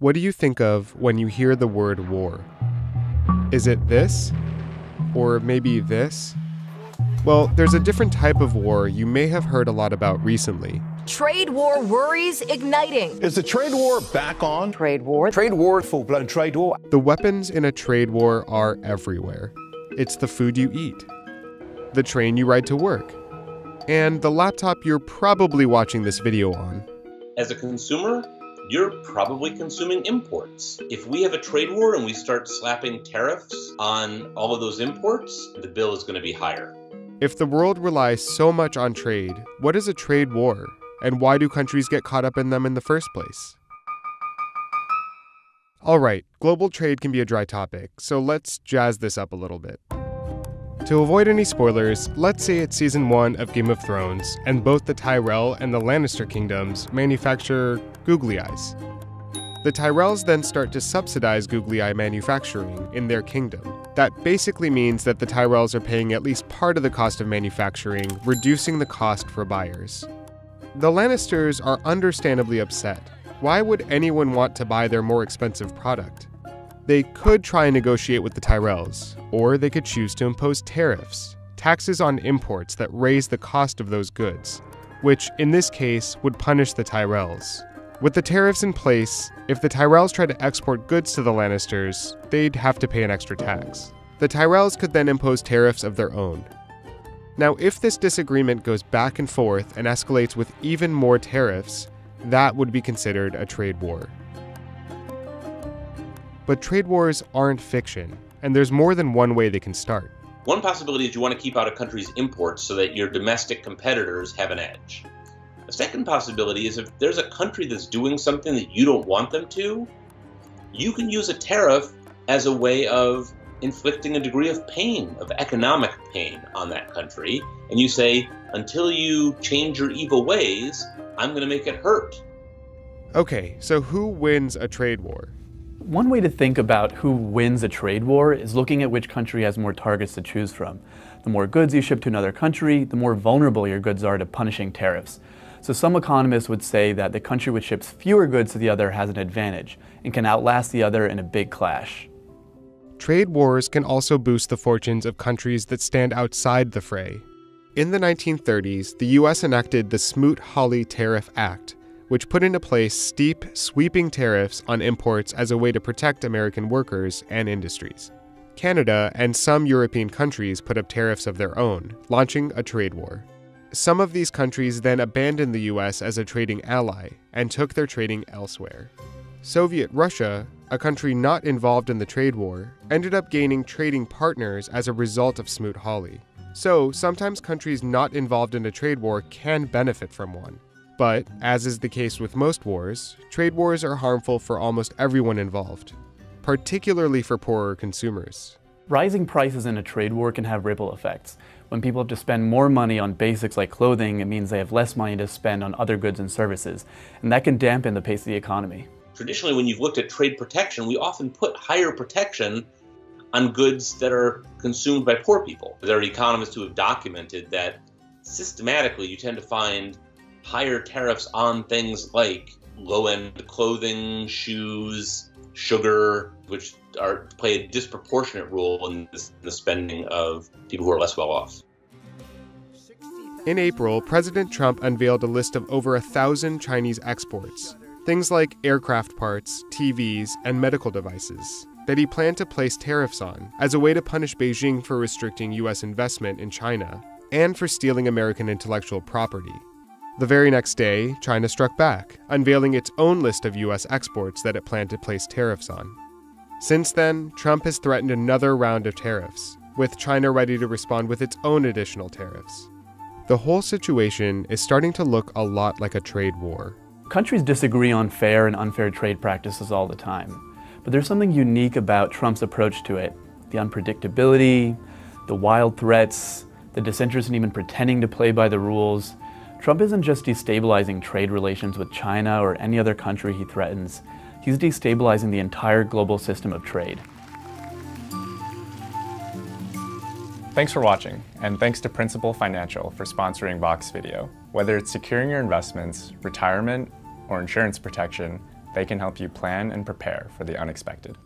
What do you think of when you hear the word war? Is it this? Or maybe this? Well, there's a different type of war you may have heard a lot about recently. Trade war worries igniting. Is the trade war back on? Trade war. Trade war, full-blown trade war. The weapons in a trade war are everywhere. It's the food you eat, the train you ride to work, and the laptop you're probably watching this video on. As a consumer, you're probably consuming imports. If we have a trade war and we start slapping tariffs on all of those imports, the bill is going to be higher. If the world relies so much on trade, what is a trade war? And why do countries get caught up in them in the first place? Alright, global trade can be a dry topic, so let's jazz this up a little bit. To avoid any spoilers, let's say it's season 1 of Game of Thrones, and both the Tyrell and the Lannister kingdoms manufacture googly eyes. The Tyrells then start to subsidize googly eye manufacturing in their kingdom. That basically means that the Tyrells are paying at least part of the cost of manufacturing, reducing the cost for buyers. The Lannisters are understandably upset. Why would anyone want to buy their more expensive product? They could try and negotiate with the Tyrells, or they could choose to impose tariffs, taxes on imports that raise the cost of those goods, which in this case would punish the Tyrells. With the tariffs in place, if the Tyrells try to export goods to the Lannisters, they'd have to pay an extra tax. The Tyrells could then impose tariffs of their own. Now, if this disagreement goes back and forth and escalates with even more tariffs, that would be considered a trade war. But trade wars aren't fiction, and there's more than one way they can start. One possibility is you want to keep out a country's imports so that your domestic competitors have an edge. A second possibility is if there's a country that's doing something that you don't want them to, you can use a tariff as a way of inflicting a degree of pain, of economic pain on that country. And you say, until you change your evil ways, I'm going to make it hurt. Okay, so who wins a trade war? One way to think about who wins a trade war is looking at which country has more targets to choose from. The more goods you ship to another country, the more vulnerable your goods are to punishing tariffs. So some economists would say that the country which ships fewer goods to the other has an advantage and can outlast the other in a big clash. Trade wars can also boost the fortunes of countries that stand outside the fray. In the 1930s, the US enacted the Smoot-Hawley Tariff Act, which put into place steep, sweeping tariffs on imports as a way to protect American workers and industries. Canada and some European countries put up tariffs of their own, launching a trade war. Some of these countries then abandoned the US as a trading ally and took their trading elsewhere. Soviet Russia, a country not involved in the trade war, ended up gaining trading partners as a result of Smoot-Hawley. So sometimes countries not involved in a trade war can benefit from one. But, as is the case with most wars, trade wars are harmful for almost everyone involved, particularly for poorer consumers. Rising prices in a trade war can have ripple effects. When people have to spend more money on basics like clothing, it means they have less money to spend on other goods and services, and that can dampen the pace of the economy. Traditionally, when you've looked at trade protection, we often put higher protection on goods that are consumed by poor people. There are economists who have documented that systematically you tend to find higher tariffs on things like low-end clothing, shoes, sugar, which play a disproportionate role in the spending of people who are less well off. In April, President Trump unveiled a list of over 1,000 Chinese exports, things like aircraft parts, TVs, and medical devices, that he planned to place tariffs on as a way to punish Beijing for restricting US investment in China and for stealing American intellectual property. The very next day, China struck back, unveiling its own list of US exports that it planned to place tariffs on. Since then, Trump has threatened another round of tariffs, with China ready to respond with its own additional tariffs. The whole situation is starting to look a lot like a trade war. Countries disagree on fair and unfair trade practices all the time, but there's something unique about Trump's approach to it. The unpredictability, the wild threats, the disinterest in even pretending to play by the rules. Trump isn't just destabilizing trade relations with China or any other country he threatens. He's destabilizing the entire global system of trade. Thanks for watching, and thanks to Principal Financial for sponsoring Vox Video. Whether it's securing your investments, retirement, or insurance protection, They can help you plan and prepare for the unexpected.